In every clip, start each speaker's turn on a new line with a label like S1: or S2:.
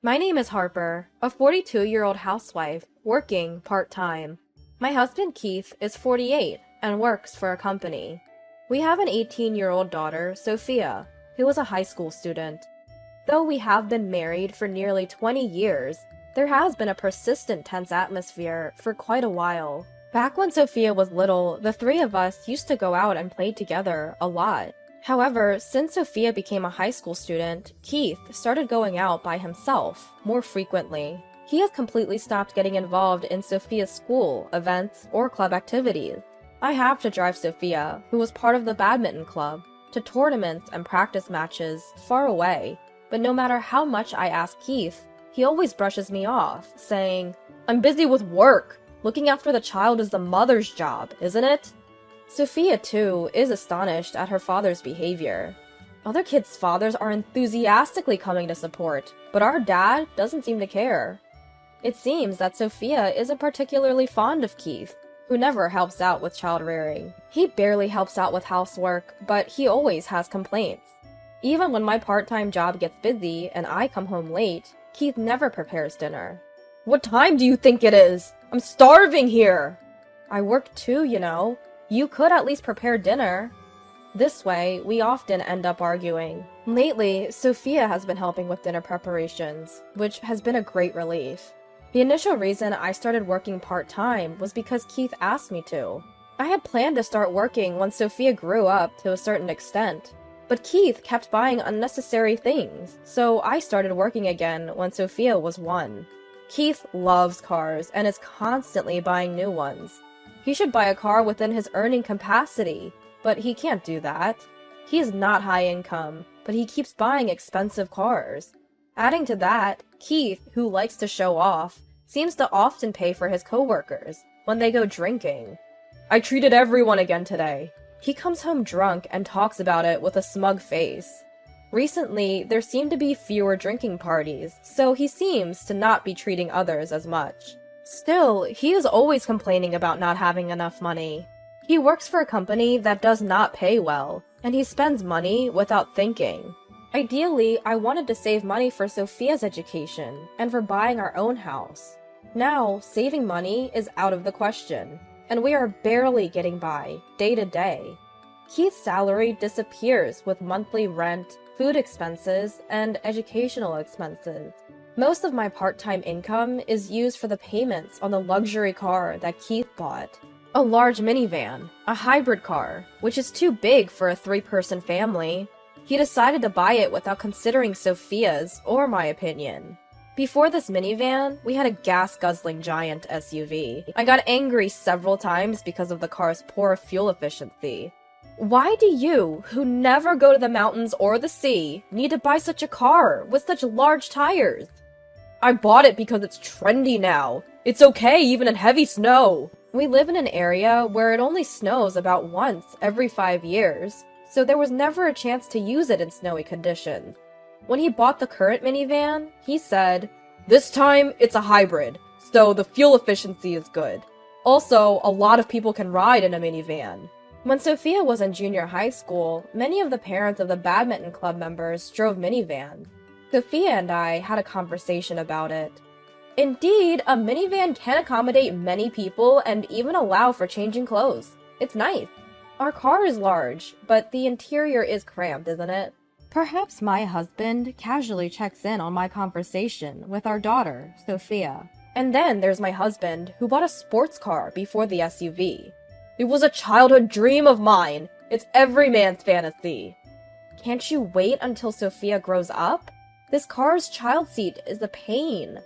S1: My name is Harper, a 42-year-old housewife working part-time. My husband Keith is 48 and works for a company. We have an 18-year-old daughter, Sophia, who is a high school student. Though we have been married for nearly 20 years, there has been a persistent tense atmosphere for quite a while. Back when Sophia was little, the three of us used to go out and play together a lot. However, since Sophia became a high school student, Keith started going out by himself more frequently. He has completely stopped getting involved in Sophia's school, events, or club activities. I have to drive Sophia, who was part of the badminton club, to tournaments and practice matches far away. But no matter how much I ask Keith, he always brushes me off, saying, "I'm busy with work. Looking after the child is the mother's job, isn't it?" Sophia, too, is astonished at her father's behavior. Other kids' fathers are enthusiastically coming to support, but our dad doesn't seem to care. It seems that Sophia isn't particularly fond of Keith, who never helps out with child rearing. He barely helps out with housework, but he always has complaints. Even when my part-time job gets busy and I come home late, Keith never prepares dinner. "What time do you think it is? I'm starving here!" "I work too, you know. You could at least prepare dinner." This way, we often end up arguing. Lately, Sophia has been helping with dinner preparations, which has been a great relief. The initial reason I started working part-time was because Keith asked me to. I had planned to start working when Sophia grew up to a certain extent, but Keith kept buying unnecessary things, so I started working again when Sophia was 1. Keith loves cars and is constantly buying new ones. He should buy a car within his earning capacity, but he can't do that. He is not high income, but he keeps buying expensive cars. Adding to that, Keith, who likes to show off, seems to often pay for his coworkers when they go drinking. "I treated everyone again today." He comes home drunk and talks about it with a smug face. Recently, there seem to be fewer drinking parties, so he seems to not be treating others as much. Still, he is always complaining about not having enough money. He works for a company that does not pay well, and he spends money without thinking. Ideally, I wanted to save money for Sophia's education and for buying our own house. Now, saving money is out of the question, and we are barely getting by, day to day. Keith's salary disappears with monthly rent, food expenses, and educational expenses. Most of my part-time income is used for the payments on the luxury car that Keith bought. A large minivan, a hybrid car, which is too big for a 3-person family. He decided to buy it without considering Sophia's or my opinion. Before this minivan, we had a gas-guzzling giant SUV. I got angry several times because of the car's poor fuel efficiency. Why do you, who never go to the mountains or the sea, need to buy such a car with such large tires? "I bought it because it's trendy now. It's okay even in heavy snow." We live in an area where it only snows about once every 5 years, so there was never a chance to use it in snowy conditions. When he bought the current minivan, he said, "This time it's a hybrid, so the fuel efficiency is good. Also, a lot of people can ride in a minivan." When Sophia was in junior high school, many of the parents of the badminton club members drove minivans. Sophia and I had a conversation about it. Indeed, a minivan can accommodate many people and even allow for changing clothes. It's nice. Our car is large, but the interior is cramped, isn't it? Perhaps my husband casually checks in on my conversation with our daughter, Sophia. And then there's my husband, who bought a sports car before the SUV. "It was a childhood dream of mine. It's every man's fantasy." Can't you wait until Sophia grows up? This car's child seat is a pain.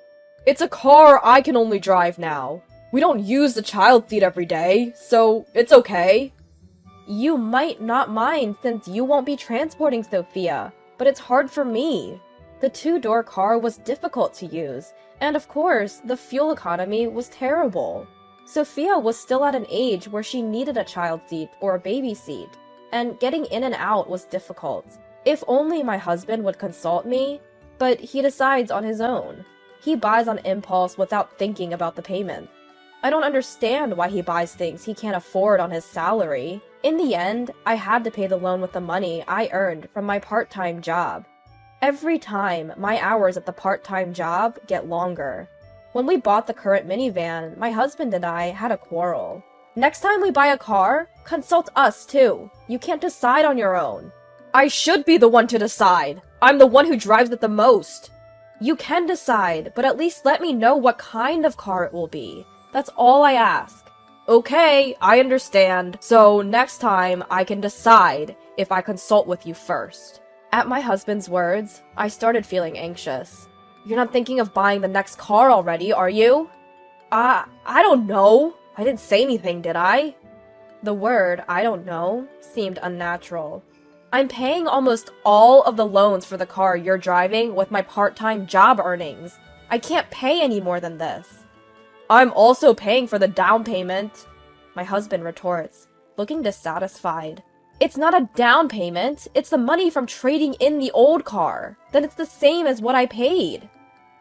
S1: "It's a car I can only drive now. We don't use the child seat every day, so it's okay." You might not mind since you won't be transporting Sophia, but it's hard for me. The 2-door car was difficult to use, and of course, the fuel economy was terrible. Sophia was still at an age where she needed a child seat or a baby seat, and getting in and out was difficult. If only my husband would consult me, but he decides on his own. He buys on impulse without thinking about the payment. I don't understand why he buys things he can't afford on his salary. In the end, I had to pay the loan with the money I earned from my part-time job. Every time, my hours at the part-time job get longer. When we bought the current minivan, my husband and I had a quarrel. Next time we buy a car, consult us too. You can't decide on your own. I should be the one to decide. I'm the one who drives it the most. You can decide, but at least let me know what kind of car it will be. That's all I ask. Okay, I understand. So next time I can decide if I consult with you first. At my husband's words, I started feeling anxious. You're not thinking of buying the next car already, are you? I don't know. I didn't say anything, did I? The word, I don't know, seemed unnatural. I'm paying almost all of the loans for the car you're driving with my part-time job earnings. I can't pay any more than this. I'm also paying for the down payment, my husband retorts, looking dissatisfied. It's not a down payment, it's the money from trading in the old car. Then it's the same as what I paid.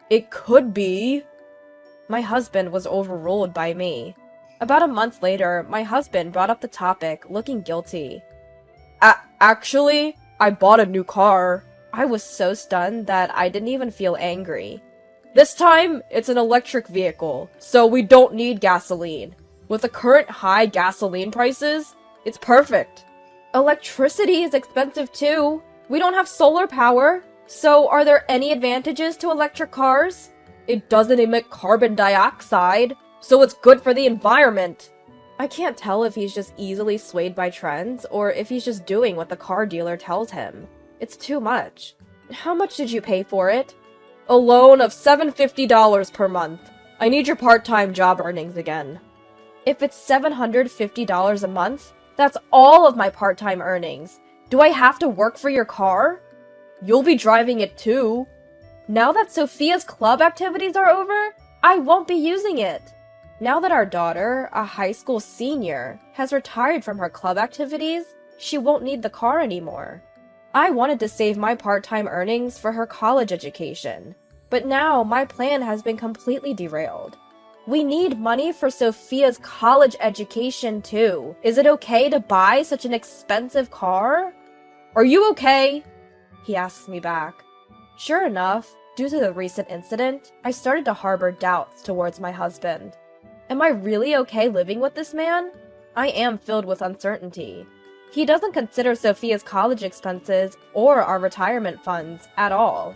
S1: It could be. My husband was overruled by me. About a month later, my husband brought up the topic, looking guilty. Actually, I bought a new car. I was so stunned that I didn't even feel angry. This time, it's an electric vehicle, so we don't need gasoline. With the current high gasoline prices, it's perfect. Electricity is expensive too. We don't have solar power. So are there any advantages to electric cars? It doesn't emit carbon dioxide, so it's good for the environment. I can't tell if he's just easily swayed by trends or if he's just doing what the car dealer tells him. It's too much. How much did you pay for it? A loan of $750 per month. I need your part-time job earnings again. If it's $750 a month, that's all of my part-time earnings. Do I have to work for your car? You'll be driving it too. Now that Sophia's club activities are over, I won't be using it. Now that our daughter, a high school senior, has retired from her club activities, she won't need the car anymore. I wanted to save my part-time earnings for her college education, but now my plan has been completely derailed. We need money for Sophia's college education too. Is it okay to buy such an expensive car? Are you okay? He asks me back. Sure enough, due to the recent incident, I started to harbor doubts towards my husband. Am I really okay living with this man? I am filled with uncertainty. He doesn't consider Sophia's college expenses or our retirement funds at all.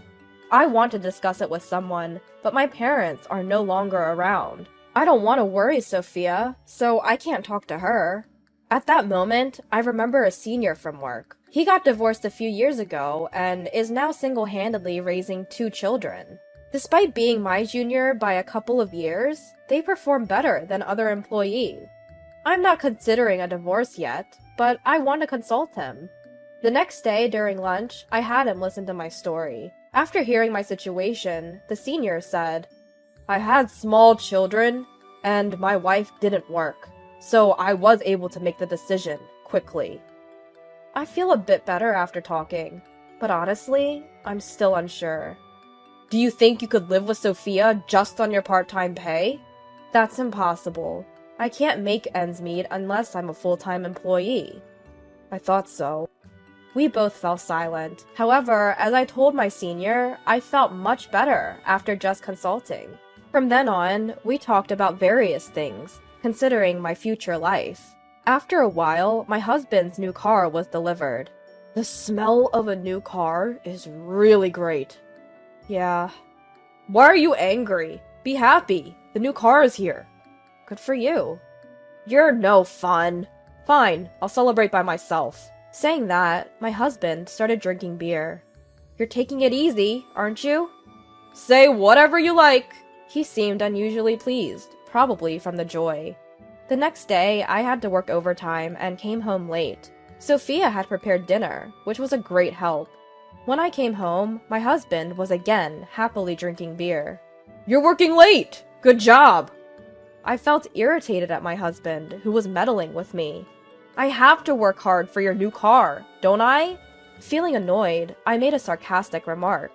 S1: I want to discuss it with someone, but my parents are no longer around. I don't want to worry Sophia, so I can't talk to her. At that moment, I remember a senior from work. He got divorced a few years ago and is now single-handedly raising 2 children. Despite being my junior by a couple of years, they perform better than other employees. I'm not considering a divorce yet, but I want to consult him. The next day during lunch, I had him listen to my story. After hearing my situation, the senior said, I had small children, and my wife didn't work, so I was able to make the decision quickly. I feel a bit better after talking, but honestly, I'm still unsure. Do you think you could live with Sophia just on your part-time pay? That's impossible. I can't make ends meet unless I'm a full-time employee. I thought so. We both fell silent. However, as I told my senior, I felt much better after just consulting. From then on, we talked about various things, considering my future life. After a while, my husband's new car was delivered. The smell of a new car is really great. Yeah. Why are you angry? Be happy. The new car is here. Good for you. You're no fun. Fine, I'll celebrate by myself. Saying that, my husband started drinking beer. You're taking it easy, aren't you? Say whatever you like. He seemed unusually pleased, probably from the joy. The next day, I had to work overtime and came home late. Sophia had prepared dinner, which was a great help. When I came home, my husband was again happily drinking beer. You're working late! Good job! I felt irritated at my husband, who was meddling with me. I have to work hard for your new car, don't I? Feeling annoyed, I made a sarcastic remark.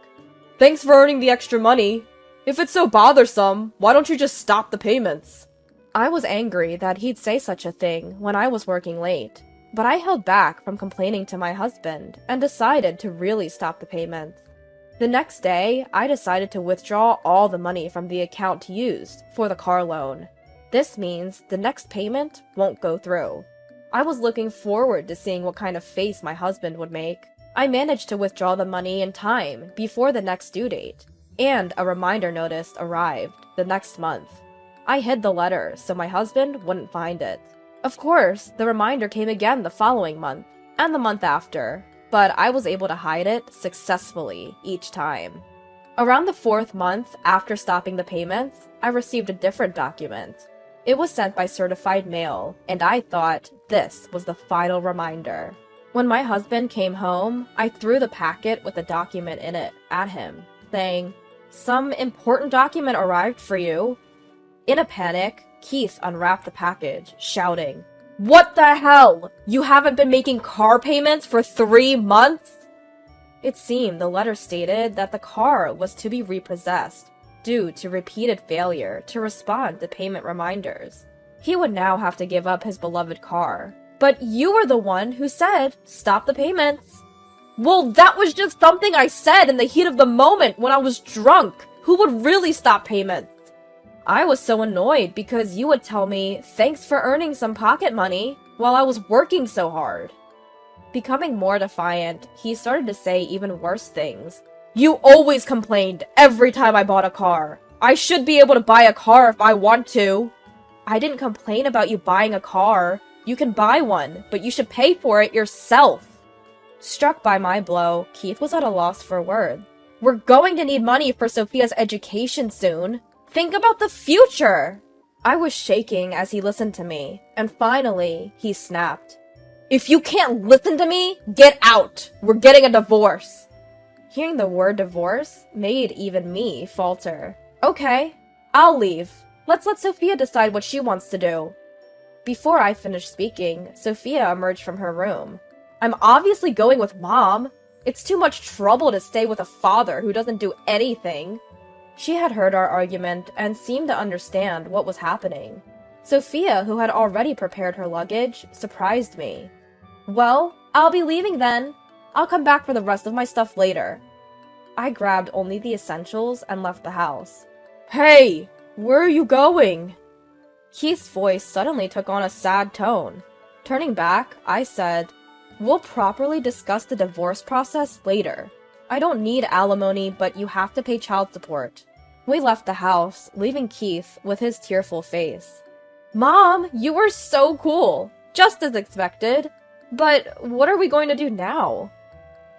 S1: Thanks for earning the extra money. If it's so bothersome, why don't you just stop the payments? I was angry that he'd say such a thing when I was working late, but I held back from complaining to my husband and decided to really stop the payments. The next day, I decided to withdraw all the money from the account used for the car loan. This means the next payment won't go through. I was looking forward to seeing what kind of face my husband would make. I managed to withdraw the money in time before the next due date, and a reminder notice arrived the next month. I hid the letter so my husband wouldn't find it. Of course, the reminder came again the following month, and the month after, but I was able to hide it successfully each time. Around the 4th month after stopping the payments, I received a different document. It was sent by certified mail, and I thought this was the final reminder. When my husband came home, I threw the packet with the document in it at him, saying, "Some important document arrived for you." In a panic, Keith unwrapped the package, shouting, "What the hell? You haven't been making car payments for 3 months?" It seemed the letter stated that the car was to be repossessed due to repeated failure to respond to payment reminders. He would now have to give up his beloved car. But you were the one who said, "Stop the payments." Well, that was just something I said in the heat of the moment when I was drunk. Who would really stop payments? I was so annoyed because you would tell me, "Thanks for earning some pocket money," while I was working so hard. Becoming more defiant, he started to say even worse things. "You always complained every time I bought a car. I should be able to buy a car if I want to." I didn't complain about you buying a car. You can buy one, but you should pay for it yourself. Struck by my blow, Keith was at a loss for words. We're going to need money for Sophia's education soon. Think about the future! I was shaking as he listened to me, and finally, he snapped. "If you can't listen to me, get out! We're getting a divorce!" Hearing the word divorce made even me falter. "Okay, I'll leave. Let's let Sophia decide what she wants to do." Before I finished speaking, Sophia emerged from her room. "I'm obviously going with Mom. It's too much trouble to stay with a father who doesn't do anything." She had heard our argument and seemed to understand what was happening. Sophia, who had already prepared her luggage, surprised me. "Well, I'll be leaving then. I'll come back for the rest of my stuff later." I grabbed only the essentials and left the house. "Hey, where are you going?" Keith's voice suddenly took on a sad tone. Turning back, I said, "We'll properly discuss the divorce process later. I don't need alimony, but you have to pay child support." We left the house, leaving Keith with his tearful face. "Mom, you were so cool! Just as expected. But what are we going to do now?"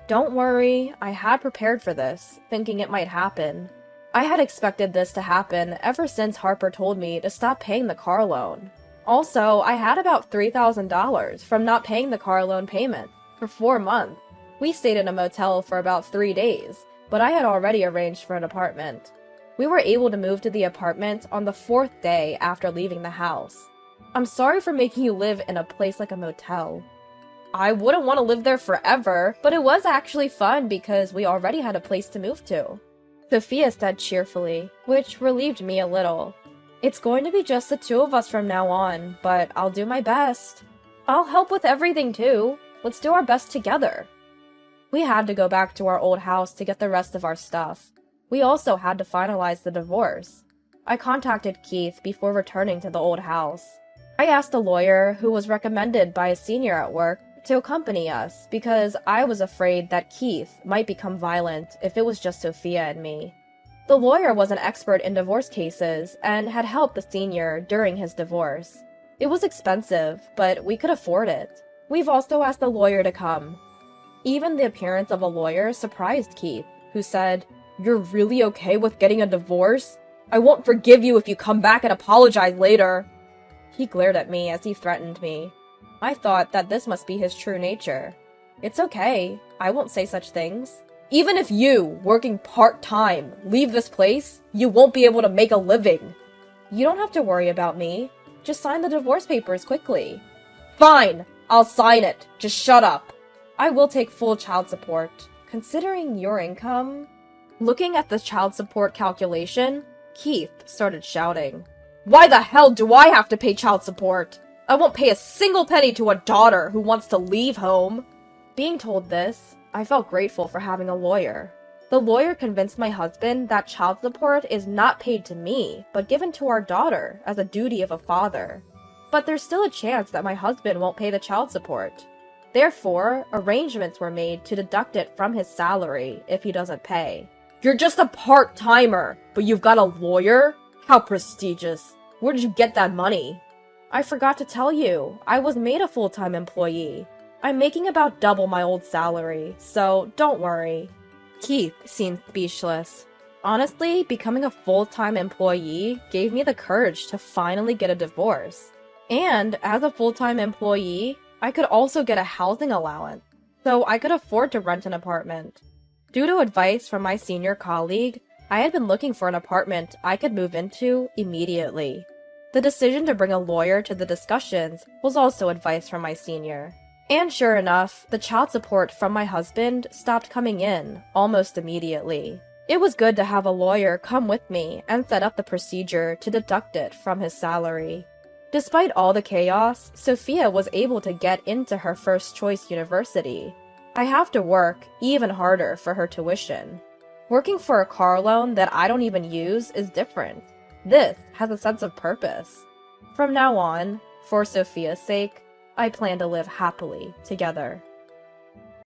S1: "Don't worry, I had prepared for this, thinking it might happen. I had expected this to happen ever since Harper told me to stop paying the car loan. Also, I had about $3,000 from not paying the car loan payment for 4 months. We stayed in a motel for about 3 days, but I had already arranged for an apartment. We were able to move to the apartment on the 4th day after leaving the house. I'm sorry for making you live in a place like a motel. I wouldn't want to live there forever, but it was actually fun because we already had a place to move to," Sophia said cheerfully, which relieved me a little. "It's going to be just the 2 of us from now on, but I'll do my best. I'll help with everything too. Let's do our best together." We had to go back to our old house to get the rest of our stuff. We also had to finalize the divorce. I contacted Keith before returning to the old house. I asked a lawyer who was recommended by a senior at work to accompany us because I was afraid that Keith might become violent if it was just Sophia and me. The lawyer was an expert in divorce cases and had helped the senior during his divorce. It was expensive, but we could afford it. We've also asked the lawyer to come. Even the appearance of a lawyer surprised Keith, who said, "You're really okay with getting a divorce? I won't forgive you if you come back and apologize later." He glared at me as he threatened me. I thought that this must be his true nature. "It's okay. I won't say such things. Even if you, working part-time, leave this place, you won't be able to make a living." "You don't have to worry about me. Just sign the divorce papers quickly." "Fine! I'll sign it. Just shut up." "I will take full child support. Considering your income..." Looking at the child support calculation, Keith started shouting. "Why the hell do I have to pay child support? I won't pay a single penny to a daughter who wants to leave home." Being told this, I felt grateful for having a lawyer. The lawyer convinced my husband that child support is not paid to me, but given to our daughter as a duty of a father. But there's still a chance that my husband won't pay the child support. Therefore, arrangements were made to deduct it from his salary if he doesn't pay. You're just a part-timer, but you've got a lawyer? How prestigious. Where did you get that money? I forgot to tell you, I was made a full-time employee. I'm making about double my old salary, so don't worry. Keith seemed speechless. Honestly, becoming a full-time employee gave me the courage to finally get a divorce. And as a full-time employee, I could also get a housing allowance, so I could afford to rent an apartment. Due to advice from my senior colleague, I had been looking for an apartment I could move into immediately. The decision to bring a lawyer to the discussions was also advice from my senior. And sure enough, the child support from my husband stopped coming in almost immediately. It was good to have a lawyer come with me and set up the procedure to deduct it from his salary. Despite all the chaos, Sophia was able to get into her first choice university. I have to work even harder for her tuition. Working for a car loan that I don't even use is different. This has a sense of purpose. From now on, for Sophia's sake, I plan to live happily together.